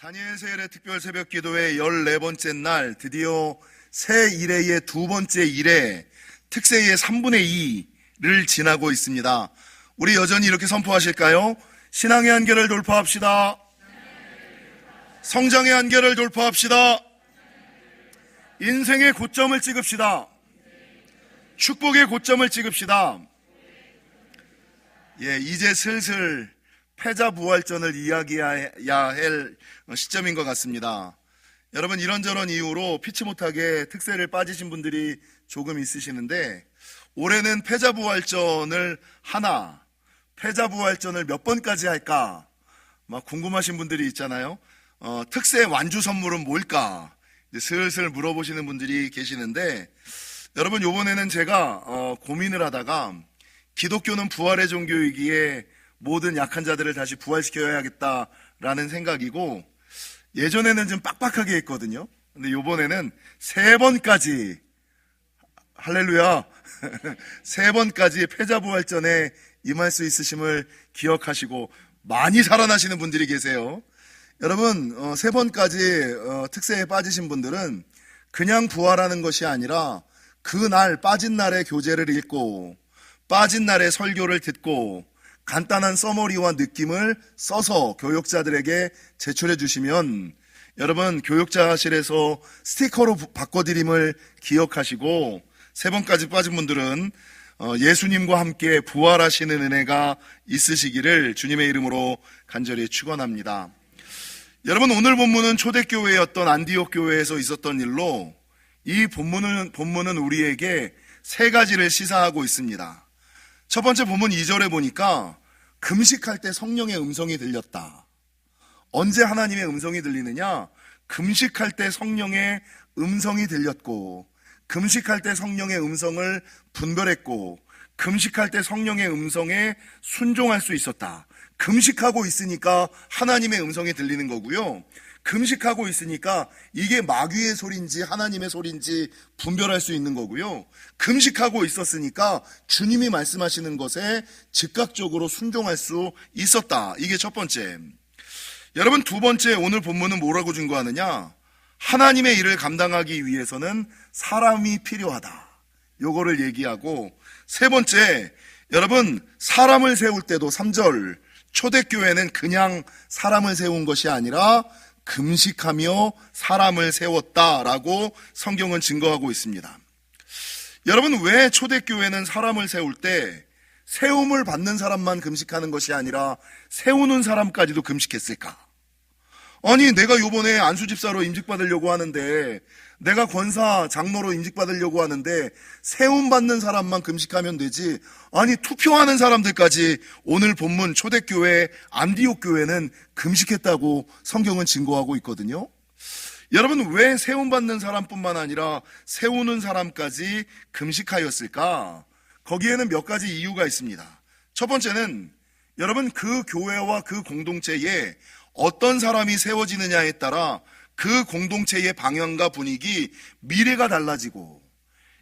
다니엘 세일의 특별 새벽 기도의 14번째 날, 드디어 새 일회의 두 번째 일회, 특세의 3분의 2를 지나고 있습니다. 우리 여전히 이렇게 선포하실까요? 신앙의 한계를 돌파합시다. 성장의 한계를 돌파합시다. 인생의 고점을 찍읍시다. 축복의 고점을 찍읍시다. 이제 슬슬 패자부활전을 이야기해야 할 시점인 것 같습니다. 여러분, 이런저런 이유로 피치 못하게 특세를 빠지신 분들이 조금 있으시는데, 올해는 패자부활전을 패자부활전을 몇 번까지 할까 막 궁금하신 분들이 있잖아요. 특세 완주 선물은 뭘까 슬슬 물어보시는 분들이 계시는데, 여러분, 이번에는 제가 고민을 하다가 기독교는 부활의 종교이기에 모든 약한 자들을 다시 부활시켜야겠다라는 생각이고, 예전에는 좀 빡빡하게 했거든요. 근데 이번에는 3번까지, 할렐루야, 3번까지 패자부활전에 임할 수 있으심을 기억하시고 많이 살아나시는 분들이 계세요. 여러분, 3번까지 특세에 빠지신 분들은 그냥 부활하는 것이 아니라 그날 빠진 날의 교재를 읽고 빠진 날의 설교를 듣고 간단한 서머리와 느낌을 써서 교육자들에게 제출해 주시면, 여러분, 교육자실에서 스티커로 바꿔드림을 기억하시고 3번까지 빠진 분들은 예수님과 함께 부활하시는 은혜가 있으시기를 주님의 이름으로 간절히 축원합니다. 여러분, 오늘 본문은 초대교회였던 안디옥 교회에서 있었던 일로 이 본문은 우리에게 3가지를 시사하고 있습니다. 첫 번째, 본문 2절에 보니까 금식할 때 성령의 음성이 들렸다. 언제 하나님의 음성이 들리느냐? 금식할 때 성령의 음성이 들렸고, 금식할 때 성령의 음성을 분별했고, 금식할 때 성령의 음성에 순종할 수 있었다. 금식하고 있으니까 하나님의 음성이 들리는 거고요. 금식하고 있으니까 이게 마귀의 소리인지 하나님의 소리인지 분별할 수 있는 거고요. 금식하고 있었으니까 주님이 말씀하시는 것에 즉각적으로 순종할 수 있었다. 이게 첫 번째. 여러분, 두 번째, 오늘 본문은 뭐라고 증거하느냐? 하나님의 일을 감당하기 위해서는 사람이 필요하다. 요거를 얘기하고, 세 번째, 여러분, 사람을 세울 때도 3절, 초대교회는 그냥 사람을 세운 것이 아니라 금식하며 사람을 세웠다라고 성경은 증거하고 있습니다. 여러분, 왜 초대교회는 사람을 세울 때 세움을 받는 사람만 금식하는 것이 아니라 세우는 사람까지도 금식했을까? 아니, 내가 요번에 안수집사로 임직받으려고 하는데, 내가 권사 장로로 임직받으려고 하는데 세움받는 사람만 금식하면 되지, 아니 투표하는 사람들까지 오늘 본문 초대교회 안디옥 교회는 금식했다고 성경은 증거하고 있거든요. 여러분, 왜 세움받는 사람뿐만 아니라 세우는 사람까지 금식하였을까? 거기에는 몇 가지 이유가 있습니다. 첫 번째는, 여러분, 그 교회와 그 공동체에 어떤 사람이 세워지느냐에 따라 그 공동체의 방향과 분위기, 미래가 달라지고,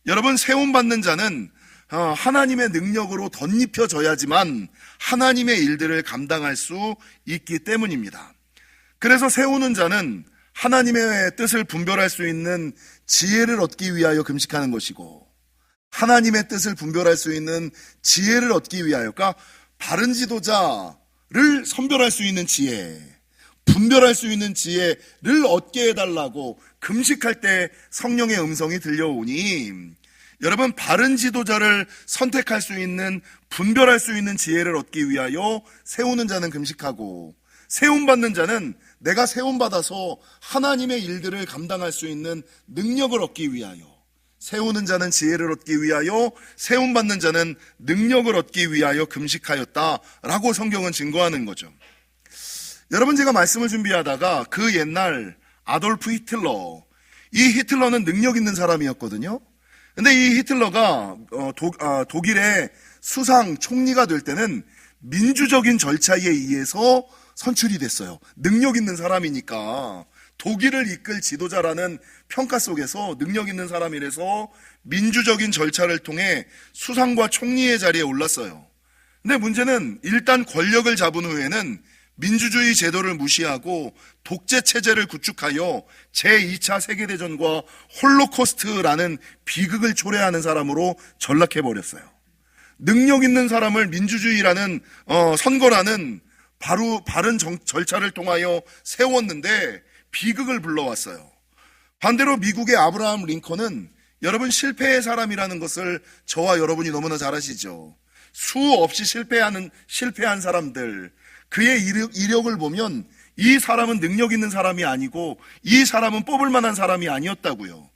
여러분, 세움받는 자는 하나님의 능력으로 덧입혀져야지만 하나님의 일들을 감당할 수 있기 때문입니다. 그래서 세우는 자는 하나님의 뜻을 분별할 수 있는 지혜를 얻기 위하여 금식하는 것이고, 하나님의 뜻을 분별할 수 있는 지혜를 얻기 위하여, 그러니까 바른 지도자를 선별할 수 있는 지혜, 분별할 수 있는 지혜를 얻게 해달라고 금식할 때 성령의 음성이 들려오니, 여러분, 바른 지도자를 선택할 수 있는, 분별할 수 있는 지혜를 얻기 위하여 세우는 자는 금식하고, 세움받는 자는 내가 세움받아서 하나님의 일들을 감당할 수 있는 능력을 얻기 위하여, 세우는 자는 지혜를 얻기 위하여, 세움받는 자는 능력을 얻기 위하여 금식하였다라고 성경은 증거하는 거죠. 여러분, 제가 말씀을 준비하다가 그 옛날 아돌프 히틀러, 이 히틀러는 능력 있는 사람이었거든요. 근데 이 히틀러가 독일의 수상 총리가 될 때는 민주적인 절차에 의해서 선출이 됐어요. 능력 있는 사람이니까. 독일을 이끌 지도자라는 평가 속에서 능력 있는 사람이라서 민주적인 절차를 통해 수상과 총리의 자리에 올랐어요. 근데 문제는 일단 권력을 잡은 후에는 민주주의 제도를 무시하고 독재 체제를 구축하여 제2차 세계대전과 홀로코스트라는 비극을 초래하는 사람으로 전락해버렸어요. 능력 있는 사람을 민주주의라는 선거라는 바른 절차를 통하여 세웠는데 비극을 불러왔어요. 반대로 미국의 아브라함 링컨은 여러분 실패의 사람이라는 것을 저와 여러분이 너무나 잘 아시죠. 수없이 실패한 사람들, 그의 이력을 보면 이 사람은 능력 있는 사람이 아니고 이 사람은 뽑을 만한 사람이 아니었다고요.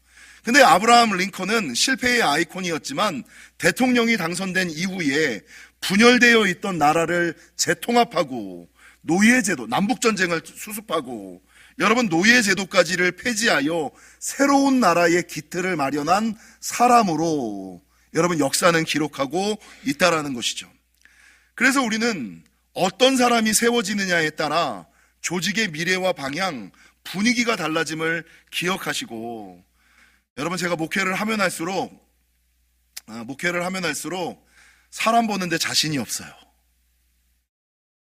근데 아브라함 링컨은 실패의 아이콘이었지만 대통령이 당선된 이후에 분열되어 있던 나라를 재통합하고 노예제도, 남북전쟁을 수습하고 여러분 노예제도까지를 폐지하여 새로운 나라의 기틀을 마련한 사람으로 여러분 역사는 기록하고 있다라는 것이죠. 그래서 우리는 어떤 사람이 세워지느냐에 따라 조직의 미래와 방향, 분위기가 달라짐을 기억하시고, 여러분 제가 목회를 하면 할수록 사람 보는데 자신이 없어요.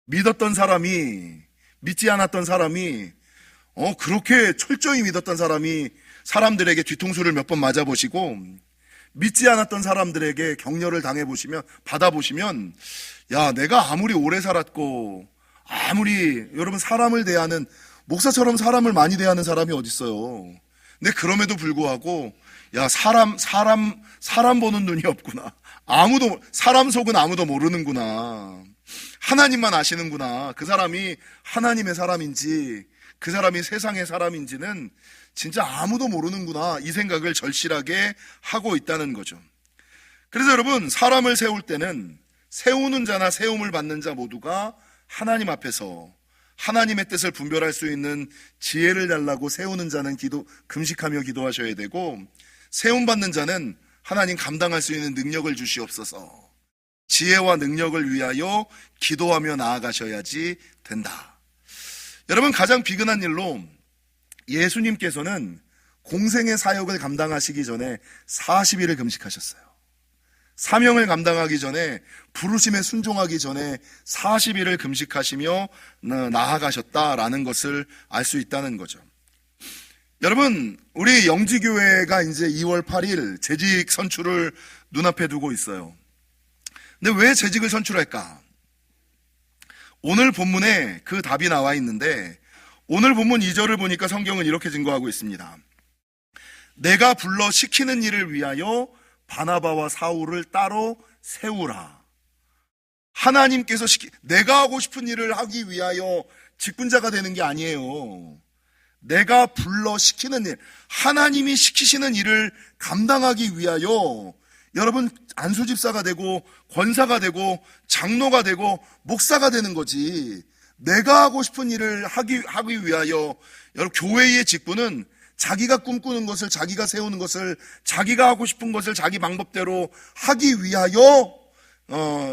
믿었던 사람이, 믿지 않았던 사람이, 그렇게 철저히 믿었던 사람이 사람들에게 뒤통수를 몇 번 맞아보시고, 믿지 않았던 사람들에게 격려를 받아보시면, 야, 내가 아무리 오래 살았고, 여러분 사람을 대하는, 목사처럼 사람을 많이 대하는 사람이 어딨어요. 근데 그럼에도 불구하고, 야, 사람 보는 눈이 없구나. 사람 속은 아무도 모르는구나. 하나님만 아시는구나. 그 사람이 하나님의 사람인지, 그 사람이 세상의 사람인지는 진짜 아무도 모르는구나. 이 생각을 절실하게 하고 있다는 거죠. 그래서 여러분, 사람을 세울 때는 세우는 자나 세움을 받는 자 모두가 하나님 앞에서 하나님의 뜻을 분별할 수 있는 지혜를 달라고 세우는 자는 금식하며 기도하셔야 되고, 세움받는 자는 하나님 감당할 수 있는 능력을 주시옵소서, 지혜와 능력을 위하여 기도하며 나아가셔야지 된다. 여러분, 가장 비근한 일로 예수님께서는 공생의 사역을 감당하시기 전에 40일을 금식하셨어요. 사명을 감당하기 전에, 부르심에 순종하기 전에 40일을 금식하시며 나아가셨다라는 것을 알 수 있다는 거죠. 여러분, 우리 영지교회가 이제 2월 8일 재직 선출을 눈앞에 두고 있어요. 근데 왜 재직을 선출할까? 오늘 본문에 그 답이 나와 있는데, 오늘 본문 2절을 보니까 성경은 이렇게 증거하고 있습니다. 내가 불러 시키는 일을 위하여 바나바와 사울을 따로 세우라. 하나님께서 내가 하고 싶은 일을 하기 위하여 직분자가 되는 게 아니에요. 내가 불러 시키는 일, 하나님이 시키시는 일을 감당하기 위하여 여러분 안수집사가 되고 권사가 되고 장로가 되고 목사가 되는 거지. 내가 하고 싶은 일을 하기 위하여, 여러분 교회의 직분은 자기가 꿈꾸는 것을, 자기가 세우는 것을, 자기가 하고 싶은 것을 자기 방법대로 하기 위하여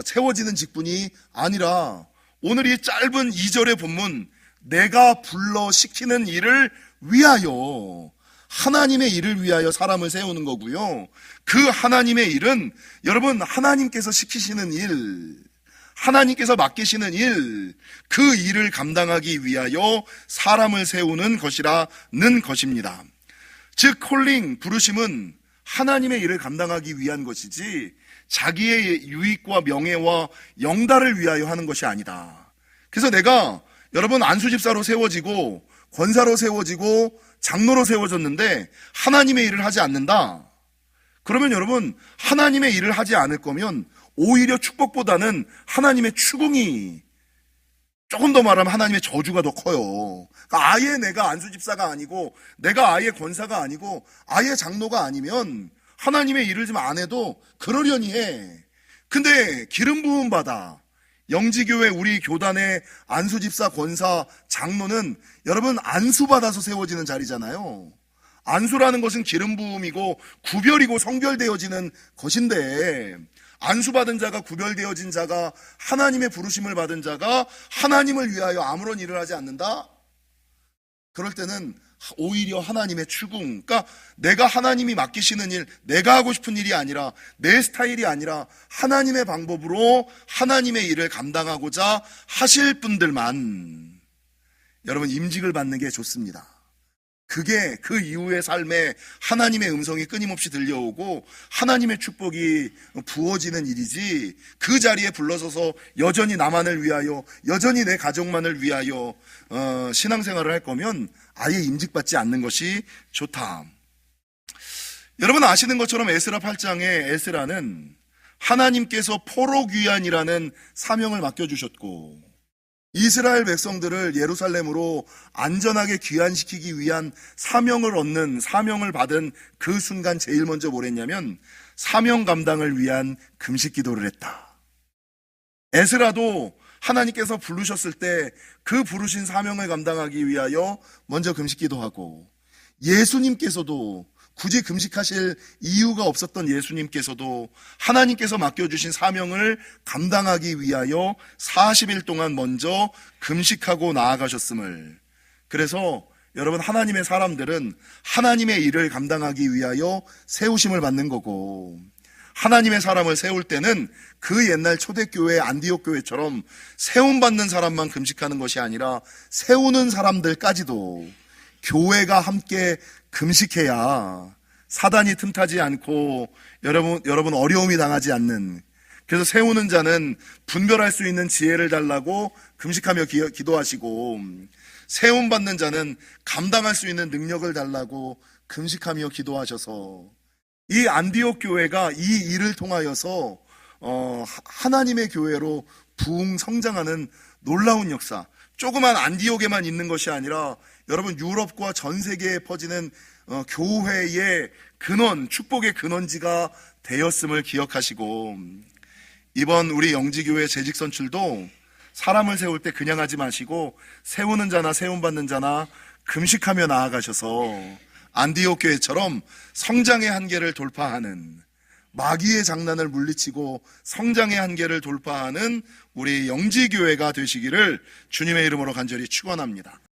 세워지는 직분이 아니라, 오늘 이 짧은 2절의 본문, 내가 불러 시키는 일을 위하여, 하나님의 일을 위하여 사람을 세우는 거고요. 그 하나님의 일은 여러분 하나님께서 시키시는 일, 하나님께서 맡기시는 일, 그 일을 감당하기 위하여 사람을 세우는 것이라는 것입니다. 즉 콜링, 부르심은 하나님의 일을 감당하기 위한 것이지 자기의 유익과 명예와 영달을 위하여 하는 것이 아니다. 그래서 내가 여러분 안수집사로 세워지고 권사로 세워지고 장로로 세워졌는데 하나님의 일을 하지 않는다. 그러면 여러분 하나님의 일을 하지 않을 거면 오히려 축복보다는 하나님의 추궁이, 조금 더 말하면 하나님의 저주가 더 커요. 그러니까 아예 내가 안수집사가 아니고, 내가 아예 권사가 아니고, 아예 장로가 아니면 하나님의 일을 좀 안 해도 그러려니 해. 근데 기름 부음 받아 영지교회 우리 교단의 안수집사, 권사, 장로는 여러분 안수받아서 세워지는 자리잖아요. 안수라는 것은 기름 부음이고 구별이고 성별되어지는 것인데, 안수받은 자가, 구별되어진 자가, 하나님의 부르심을 받은 자가 하나님을 위하여 아무런 일을 하지 않는다? 그럴 때는 오히려 하나님의 추궁, 그러니까 내가 하나님이 맡기시는 일, 내가 하고 싶은 일이 아니라, 내 스타일이 아니라 하나님의 방법으로 하나님의 일을 감당하고자 하실 분들만 여러분 임직을 받는 게 좋습니다. 그게 그 이후의 삶에 하나님의 음성이 끊임없이 들려오고 하나님의 축복이 부어지는 일이지, 그 자리에 불러서서 여전히 나만을 위하여, 여전히 내 가족만을 위하여 신앙생활을 할 거면 아예 임직받지 않는 것이 좋다. 여러분 아시는 것처럼 에스라 8장에 에스라는 하나님께서 포로귀환이라는 사명을 맡겨주셨고, 이스라엘 백성들을 예루살렘으로 안전하게 귀환시키기 위한 사명을 받은 그 순간 제일 먼저 뭘 했냐면 사명 감당을 위한 금식 기도를 했다. 에스라도 하나님께서 부르셨을 때 그 부르신 사명을 감당하기 위하여 먼저 금식 기도하고, 예수님께서도 굳이 금식하실 이유가 없었던 예수님께서도 하나님께서 맡겨주신 사명을 감당하기 위하여 40일 동안 먼저 금식하고 나아가셨음을, 그래서 여러분 하나님의 사람들은 하나님의 일을 감당하기 위하여 세우심을 받는 거고, 하나님의 사람을 세울 때는 그 옛날 초대교회 안디옥 교회처럼 세움받는 사람만 금식하는 것이 아니라 세우는 사람들까지도 교회가 함께 금식해야 사단이 틈타지 않고 여러분 어려움이 당하지 않는, 그래서 세우는 자는 분별할 수 있는 지혜를 달라고 금식하며 기도하시고, 세움받는 자는 감당할 수 있는 능력을 달라고 금식하며 기도하셔서 이 안디옥 교회가 이 일을 통하여서 하나님의 교회로 부흥 성장하는 놀라운 역사, 조그만 안디옥에만 있는 것이 아니라 여러분 유럽과 전 세계에 퍼지는 교회의 근원, 축복의 근원지가 되었음을 기억하시고, 이번 우리 영지교회 재직선출도 사람을 세울 때 그냥 하지 마시고 세우는 자나 세움받는 자나 금식하며 나아가셔서 안디옥 교회처럼 성장의 한계를 돌파하는, 마귀의 장난을 물리치고 성장의 한계를 돌파하는 우리 영지교회가 되시기를 주님의 이름으로 간절히 축원합니다.